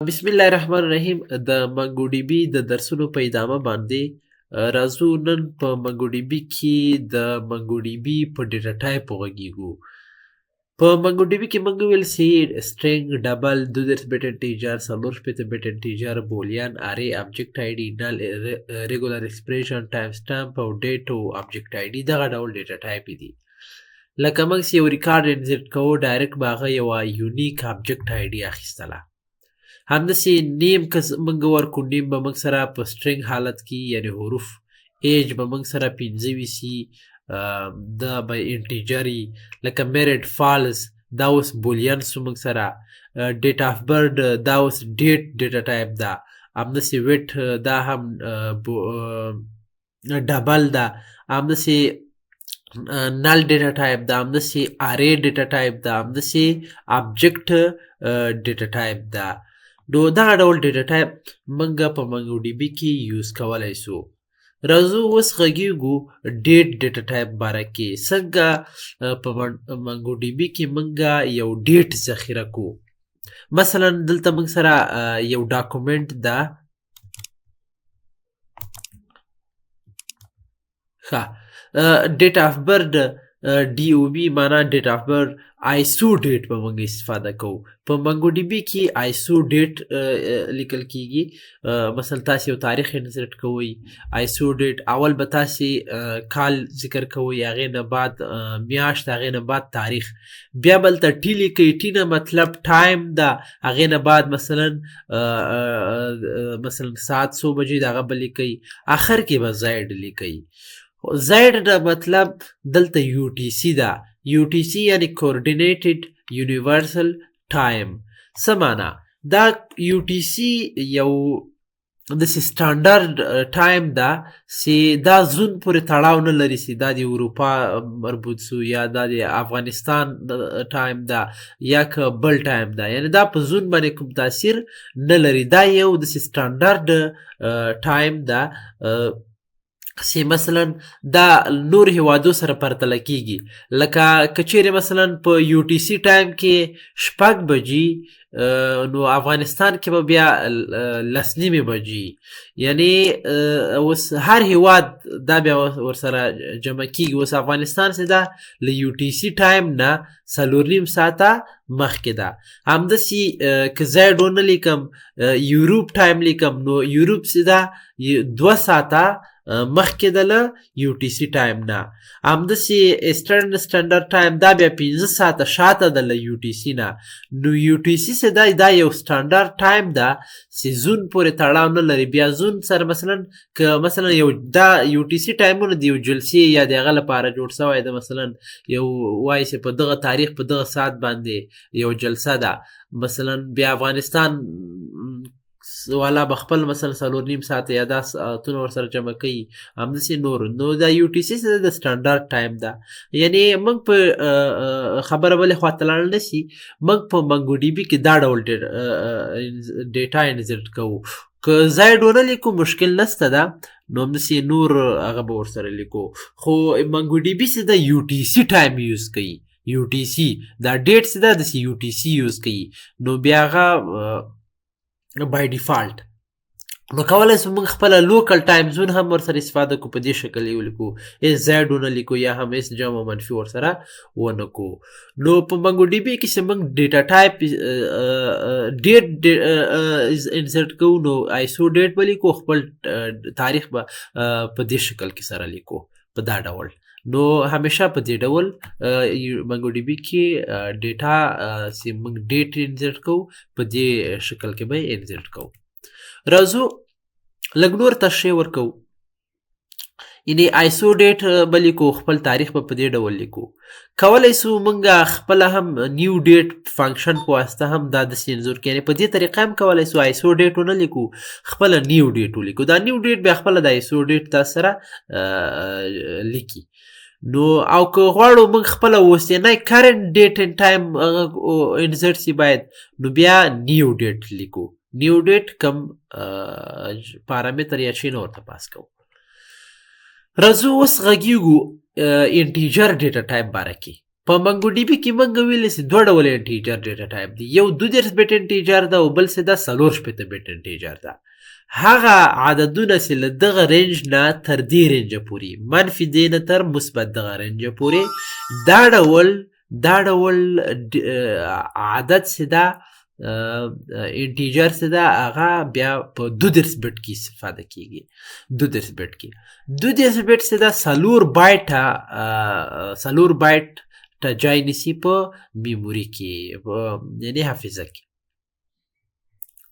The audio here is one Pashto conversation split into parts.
بسم الله الرحمن الرحیم. د منګو ډي بي د درسونو په ادامه باندې راځو نن په منګو ډي بي کې د منګو ډي بي په ډیټا ټایپ وغږیږو. په منګو ډي بي کې موږ ویل سي سټرینګ، ډبل، 32 بیت انټیجر، 64 بیت انټیجر، بولیان، ارې، ابجیکټ آی ډي، نل، ریګولر ایکسپریشن، ټایم سټامپ او ډیټ او ابجیکټ آی ډي دغه ډول ډیټا ټایپ دي. لکه موږ چې یو ریکارډ انزرټ کوو ډایرکټ به هغه یوه یونیک ابجیکټ آی ډي اخیستله. همداسې نیم که موږ ورکړو، نیم به موږ سره په سټرینګ حالت کې یعنې حروف، ایج به موږ سره 15 وي، دا به انټیجر وي. لکه میرډ، فالز دا اوس بولیان سو موږ سره. ډیټ آف برډ دا اوس ډیټ ډیټا ټایپ ده. همداسې ویټ دا هم ډبل ده. همداسې نل ډیټا ټایپ ده. همداسې ارې ډیټا ټایپ ده. همداسې ابجیکټ ډیټا ټایپ ده. نو دغه ډول ډیټا ټایپ موږ په منګو ډي بي کې یوز کولی سو. راځو اوس غږیږو ډیټ ډیټا ټایپ باره کې. څنګه په منګو ډي بي کې موږ یو ډیټ ذخیره کو. مثلا دلته موږ سره یو ډاکومنټ ده. ښه، ډیټ آف برډ ډي او بي معنا ډیټ آف برډ، آیسو ډیټ به موږ استفاده کوو. په منګو ډي بي کې آیسو ډیټ لیکل کیږي. مثلا تاسې یو تاریخ انسرټ کوئ، آیسو ډیټ اول به تاسې کال ذکر کوئ، هغې نه بعد میاشت، هغې نه بعد تاریخ، بیا به هلته ټي لیکئ. ټي نه مطلب ټایم ده. هغې نه بعد مثلا ساعت څو بجې د هغه به لیکئ. آخر کې به زیډ لیکئ. زیډ نه مطلب دلته یو ټي سی ده. یو ټي سی یعنی کوارډینیټډ یونیورسل ټایم. څه معنا؟ دا یو ټي سی یو داسې سټانډرډ ټایم ده چې دا زون پورې تړاو نه لري چې دا د اروپا مربوط سو یا دا د افغانستان ټایم ده یا که بل ټایم ده، یعنی دا په زون باندې کوم تاثیر نه لري. دا یو داسې سټانډرډ ټایم ده چې مثلا دا نور هیوادو سره پرتله کیږي. لکه که چیرې مثلا په یو ټي سی ټایم کې 6 بجې، نو افغانستان کې به بیا 10 بجې، یعنی اوس هر هیواد دا بیا ورسره جمع کیږي. اوس افغانستان چې دا له یو ټي سی ټایم نه 4.5 ساعته مخکې ده. همداسې که زیډ ونه لیکم، یوروپ ټایم لیکم، نو یوروپ چې دا 2 ساعته مخکې ده له یو ټي سی ټایم نه. همداسې ایسټرن سټنډرډ ټایم دا بیا 15 ساعته شاته ده له یو ټي سی نه. نو یو ټي سی چې دا یو سټنډرډ ټایم ده چې زون پورې تړاو نه لري. بیا زون سره مثلا که مثلا یو دا یو ټي سی ټایمونه د یو جلسې یا د هغه لپاره جوړ سوی ده، مثلا یو وایي چې په دغه تاریخ په دغه ساعت باندې یو جلسه ده، مثلا بیا افغانستان والا به خپل مثلا 4.5 ساعته یا 10 ساعتونه ورسره جمع کوي. همداسې نور. نو دا یو ټي سی د سټنډرډ ټایم ده. یعنی موږ په خبره بلې خواته لاړ نه شي. موږ په منګو ډي بي کې دا ډول ډیټا انزرټ کوو. که زیډ ونه لیکو مشکل نسته ده، نو همداسې نور هغه به ورسره لیکو. خو منګو ډي بي چې د یو ټي سی ټایم یوز کوي، یو ټي سی دا ډیټ چې ده داسې یو ټي سی یوز کوي، نو بیا هغه بای ډیفالت. نو کولی سو موږ خپله لوکل ټایم زون هم ورسره استفاده کو. په دې شکل یې ولیکو، ایس زیډ ونه لیکو یا هم ایس جمع منفي ورسره ونه کو. نو په منګو ډي بي کې چې موږ ډیټا ټایپ ډیټ انسرټ کوو، نو آیسو ډیټ به لیکو، خپل تاریخ به په دې شکل کې سره لیکو په دا ډول. نو همیشه په دې ډول منګو ډي بي کې ډیټا چې موږ ډیټ انزرټ کوو په دې شکل کې به انزرټ کوو. راځو لږ نور تشریح ورکوو. یعنی آیسو ډیټ به لیکو، خپل تاریخ به په دې ډول لیکو. کولی سو موږ خپله هم نیو ډیټ فنکشن په واسطه هم دا داسې انځور کړو. یعنې په دې طریقه هم کولی سو آیسو ډیټ ونه لیکو، خپله نیو ډیټ ولیکو. دا نیو ډیټ بیا خپله د آیسو ډیټ تا سره لیکي. نو او که غواړو موږ خپله اوسنی کرنټ ډیټ ان ټایم انزرټ سي باید، نو بیا نیو ډیټ لیکو. نیو ډیټ کم پارامتر یا شی نه ورته پاس کوو. راځو اوس غږیږو انټیجر ډیټا ټایپ باره کې. په منګو ډي بي کې موږ ویلی چې دوه ډوله انټیجر ډیټا ټایپ دی، یو 32 بیت انټیجر ده او بل څه ده 64 بیت انټیجر ده. هغه عددونه چې له دغه رینج نه تر دې رینجه پورې، منفي دې نه تر مثبت دغه رینجه پورې، دا ډول عدد چې ده انټیجر چې ده هغه بیا په 32 بیت کې استفاده کیږي. 32 بیت کې 32 بیت چې ده 4 بایټ ته جای نیسي په میموري کې، یعنې حافظه کې.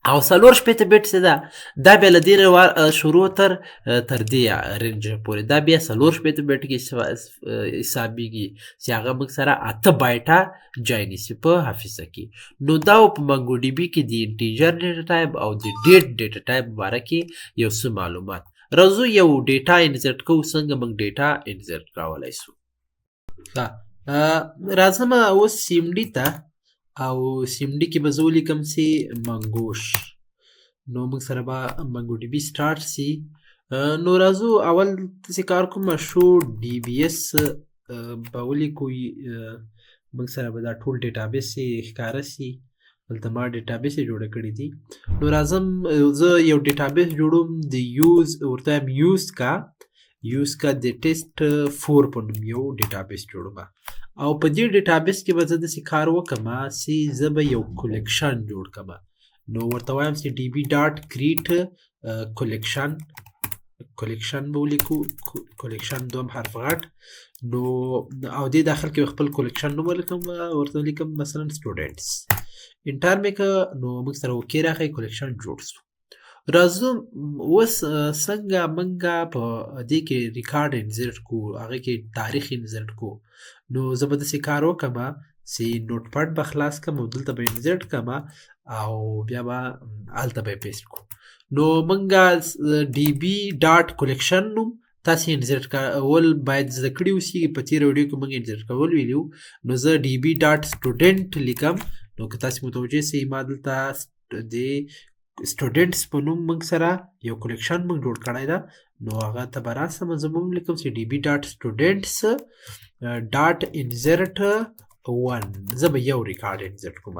او 64 بیت چې ده دا بیا له دې شروع تر دې رینج پورې دا بیا 64 بیت کې حسابېږي چې هغه موږ سره 8 بایټه جای نیسي په حافظه کې. نو دا په منګو ډي بي کې د انټیجر ډیټا ټایپ او د ډیټ ډیټا ټایپ باره کې یو څه معلومات. راځو یو ډیټا انسرټ کوو، څنګه موږ ډیټا انسرټ کولی شو. راځم اوس سیمډي ته، او سیمډي کې به زه ولیکم چې منګوش. نو موږ سره به منګو ډي بي سټارټ سي. نو راځو اول داسې کار کوم، شو ډي بي اس به ولیکو، موږ سره به دا ټول ډیټابیس ښکاره سي. دلته ما ډیټابیس جوړه کړې دي. نو راځم زه یو ډیټابیس جوړوم، د ورته وایم یوز کا د ټیسټ 4 په نوم یو ډیټابیس جوړوم. او په دې ډیټابیس کې به زه داسې کار وکړم چې زه به یو کلیکشن جوړ کړم. نو ورته وایم چې ډي بي ډاټ کریټ کلیکشن به ولیکو، کلیکشن دوم حرف غټ. نو او دې داخل کې خپل کلیکشن نوم ولیکم، ورته ولیکم مثلا سټوډنټس. انټر مې کړه، نو موږ سره اوکې راغی، کلیکشن جوړ شو. راځو اوس څنګه موږ په دې کې ریکارډ انسرټ کو، هغه کې تاریخ انسرټ کو. نو زه به داسې کار وکړم چې نوټ پاډ به خلاص کړم او دلته به انسرټ کړم او بیا به هلته به یې پیسټ کړو. نو موږ ډي بي ډاټ کلیکشن نوم تاسې انسرټ کول باید زده کړي اوسي. په تېره ویډیو کې موږ انسرټ کول ویلو. نو زه ډي بي ډاټ سټوډنټ لیکم. نو که تاسې متوجه سئ، ما دلته د سټوډنټس په نوم موږ سره یو کلیکشن موږ جوړ کړی ده. نو هغه ته به راسم، زه به هم لیکم چې ډي بي ډاټ سټوډنټس ډاټ انسرټ 1، زه به یو ریکارډ انسرټ کوم.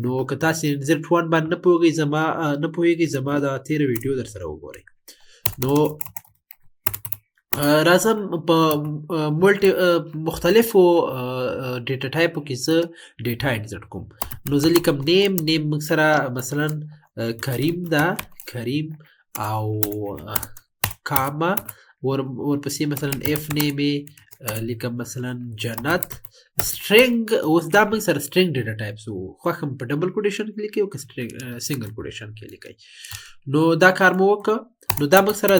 نو که تاسې انسرټ 1 باندې نه پوهېږئ، زما دا تېره ویډیو در سره وګورئ. نو راځم په مختلفو ډیټا ټایپو کې زه ډیټا انسرټ کوم. نو زه لیکم نیم موږ سره مثلا کریم ده، کریم او کاما، ورپسې مثلا اف نیم لیکم مثلا جنت. سټرنګ اوس دا موږ سره سټرنګ ډیټا ټایپ سو، خوښ هم په ډبل کوټیشن کې لیکئ او که سنګل کوټیشن کې لیکئ. نو دا کار مو وکړه. نو دا موږ سره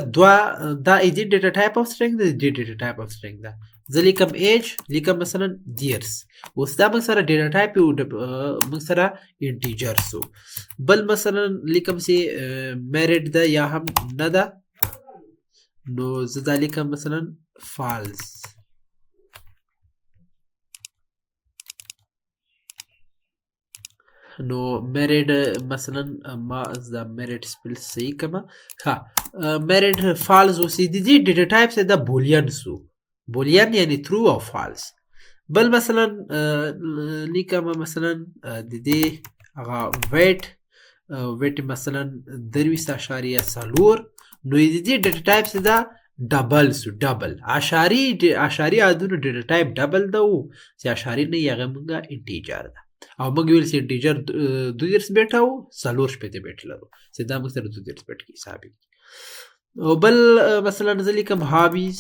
دا ایدیټ ډیټا ټایپ اف سټرنګ ده، د ډیټا ټایپ اف سټرنګ ده. زه لیکم ایج، لیکم مثلا دیرس. اوس دا موږ سره ډیټا ټایپ موږ سره انټیجر سو. بل مثلا لیکم چې میریډ ده یا هم نه ده. نو زه دا لیکم مثلا فالس. نو میریډ مثلا ما دا میریډ سپیل صحیح کما، ها میریډ فالس اوسې. د دې ډیټا ټایپ څه ده؟ بولین سو، بولین یعنی ترو او فالس. بل مثلا لیکم مثلا د دې هغه ویټ مثلا 23.4. نو د دې ډیټا ټایپ څه ده؟ ډبل سو، ډبل اشاري عددونو ډیټا ټایپ ډبل ده، او چې اشاري نه یې هغه موږ انټیجر ده. او موږ ویل چې انټیجر 32 بیټ او 64 بیټ لرو، چې دا موږ سره 32 بیټ کې حسابېږي. او بل مثلا زه لیکم هابیز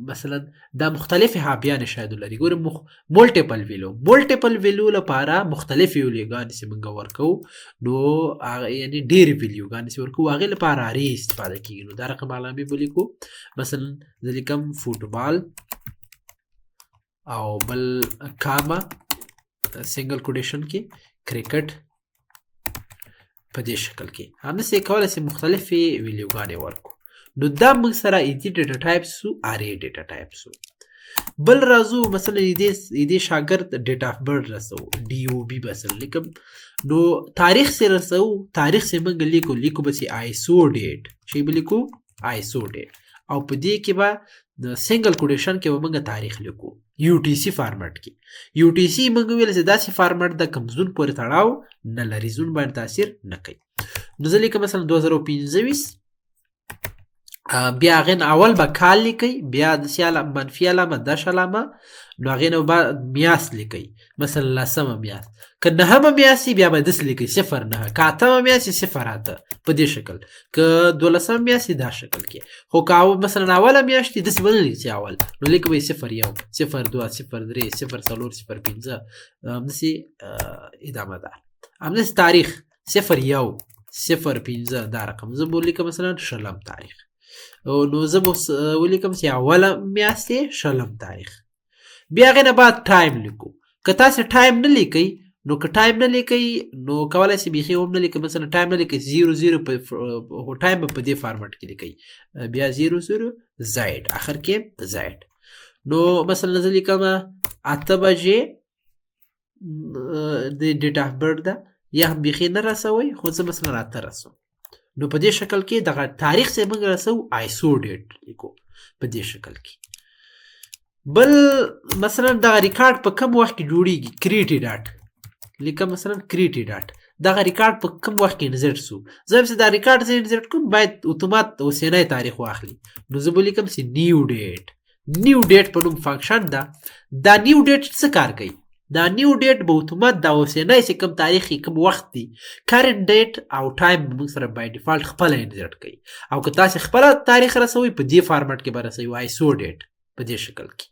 مثلا دا مختلفې هابیانې شاید ولري. ګورم مولټیپل ویلو لپاره مختلفې ویلیوګانې چې موږ ورکوو، نو یعنې ډېرې ویلیوګانې چې ورکوو هغې لپاره ارې استفاده کېږي. نو دا رقم علامې به لیکو. مثلا زه لیکم فوټبال او بل کاما سنګل کوټیشن کې کرکټ. په دې شکل کې همداسې کولی شي مختلفې ویلیوګانې ورکو. نو دا موږ سره ایدي ډیټا ټایپ سو، ارې ډیټا ټایپ سو. بل راځو مثلا دې شاګرد ډیټ اف برث رسو، ډي او بي مثلا لیکم. نو تاریخ سې رسو، تاریخ سې موږ لیکو به چې آیسو ډیټ، شی به لیکو آیسو ډیټ. او په دې کې به د سنگل کوټیشن کې به موږ تاریخ لیکو UTC فارمټ کې UTC موږ ویل چې داسې فارمټ د کوم زون پورې تړاو نه لري، زون باندې تاثیر نه کوي. نو زه لیکم مثلا 2025 بیا هغې نه اول به کال لیکئ، بیا د منفي علامه داش علامه، نو هغې نه بعد میاشت لیکئ، مثلا لسمه میاشت. که نهمه میاشت وي بیا به داسې لیکئ 09، که اتمه میاشت وي 08 په دې شکل، که 12مه میاشت وي دا شکل کې. خو که مثلا اوله میاشت وي داسې به نه لیکئ اول، نو لیکئ به 01 02 03 04 05 همداسې ادامه ده. همداسې تاریخ 01 05 دا رقم زه به لیکم مثلا شلم تاریخ، نو زه به ولیکم چې اوله میاشت یې شلم تاریخ. بیا هغې نه بعد ټایم لیکو. که تاسې ټایم نه لیکئ نو که ټایم نه لیکئ نو کولی شئ بیخي هم نه لیکئ، مثلا ټایم نه لیکئ 00 خو ټایم به په دې فارمټ کې لیکئ، بیا 00 زاید آخر کې زاید. نو مثلا زه لیکم 8 بجې د ډیټ آف برث ده، یا هم بیخي نه رسوئ خو زه مثلا 8 رسوم. نو په دې شکل کې دغه تاریخ چې موږ رسو آیسو ډیټ لیکو په دې شکل کې. بل مثلا دغه ریکارډ په کم وخت کې جوړیږي، کریټي ډاټ لیکم مثلا کریټي ډاټ، دغه ریکارډ په کم وخت کې انزرټ سو. زه چې دا ریکارډ زه انزرټ کوم باید اتومات اوسنی تاریخ واخلي، نو زه به لیکم چې نیو ډیټ. نیو ډیټ په نوم فنکشن ده. دا نیو ډیټ څه کار کوي؟ دا نیو ډیټ به اتومات دا اوسنی چې کوم تاریخ کوم وخت دی کرنٹ ډیټ او ټایم موږ سره بای ډیفالت خپله انزرټ کوي. او که تاسې خپله تاریخ رسوئ په دې فارمټ کې به رسوئ آیسو ډیټ په دې شکل کې،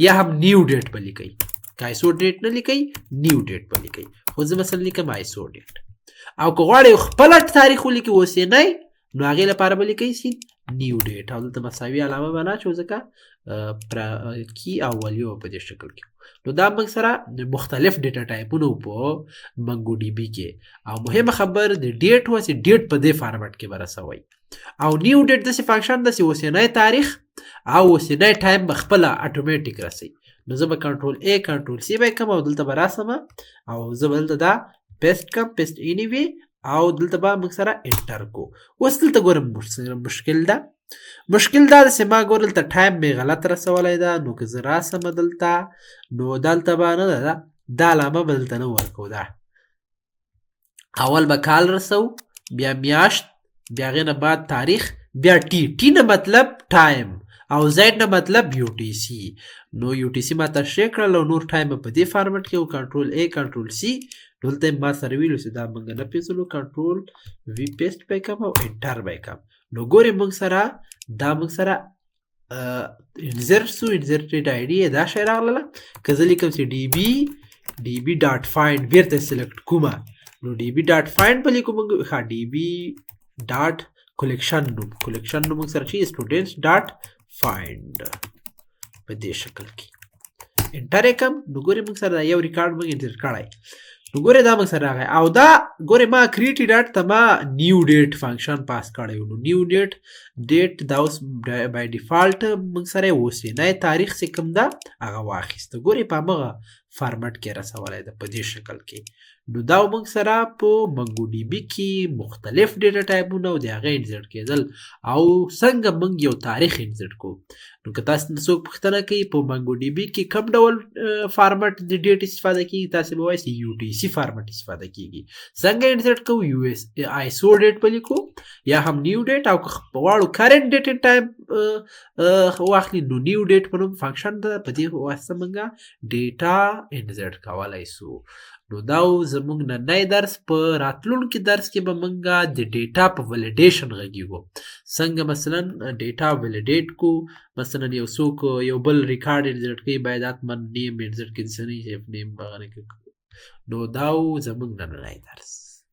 یا هم نیو ډیټ به لیکئ. که آیسو ډیټ نه لیکئ نیو ډیټ به لیکئ، خو زه مثلا لیکم آیسو ډیټ. او که غواړئ خپله تاریخ ولیکئ اوسنی نو هغې لپاره به لیکئ چې نیو ډیټ، او دلته مساوي علامه به نه اچوو ځکه کی او ولیو په دې شکل کې. نو دا موږ سره مختلف ډیټا ټایپونه په منګو ډي بي کې. او مهمه خبر د ډیټ و چې ډیټ په دې فارمټ کې به رسوئ. او نیو ډیټ داسې فنکشن ده چې اوسنی تاریخ او اوسنی ټایم به خپله اټومیټیک رسوي. نو زه به کنټرول A کنټرول C به کم او دلته به راسم او زه به دلته دا پیسټ کم پیسټ اینیوي او دلته به موږ سره انټر کو. اوس دلته ګورم مشکل ده، مشکل دا ده چې ما ګور دلته ټایم مې غلط رسولی ده. نو که زه راسم دلته نو دلته به نه ده دا علامه به دلته نه ورکو. دا اول به کال رسو، بیا میاشت، بیا هغې نه بعد تاریخ، بیا ټي نه مطلب ټایم او زید نه مطلب UTC. نو UTC ما تشریح کړل او نور ټایم په دې فارمټ کې او کنټرول A کنټرول C. دلته ما سره ویلو چې دا موږ نه پیسلو، کنټرول V پیسټ به کم او انټر به کم. نو ګورې موږ سره دا موږ سره انزرټ سو، انزرټډ آی ډي دا شی راغله. که زه لیکم چې ډي بي ډاټ فایند بیرته سلیکټ کومه نو ډي بي ډاټ فایند به لیکو موږ. ښه ډي بي ډاټ کلیکشن نوم، کلیکشن نوم موږ سره چې سټوډنټس ډاټ فایند په دې شکل کې انټر یې کم. نو ګورې موږ سره یو ریکارډ موږ انزرټ کړی، نو ګورې دا موږ سره راغی. او دا ګورې ما کریټي ډاټ ته ما نیو ډیټ فنکشن پاس کړی و. نو نیو ډیټ دا اوس بای ډیفالټ موږ سره اوسنی تاریخ چې کوم ده هغه واخیسته. ګورې په همغه فارمټ کې رسولی ده په دې شکل کې. نو دا موږ سره په منګو ډي بي کې مختلف ډیټا ټایپونه او د هغې انزرټ کېدل او څنګه موږ یو تاریخ انزرټ کوو. نو که تاسو نه څوک پوښتنه کوي په منګو ډي بي کې کوم ډول فارمټ د ډیټ استفاده کېږي، تاسې به وایئ چې UTC فارمټ استفاده کېږي. څنګه انزرټ کوو؟ آیسو ډیټ به لیکو یا هم نیو ډیټ. او که غواړو کرنټ ډیټ ټایم واخلي نو نیو ډیټ په نوم فنکشن ده، په دې واسطه موږ ډیټا انزرټ کولی سو. نو دا زموږ نننی درس. په راتلونکي درس کې به موږ د ډیټا په ولیډیشن غږیږو، څنګه مثلا ډیټا ولیډیټ کو. مثلا یو څوک یو بل ریکارډ انزرټ کوي باید حتما نیم انزرټ کړي، نیم. نو دا زموږ نننی درس.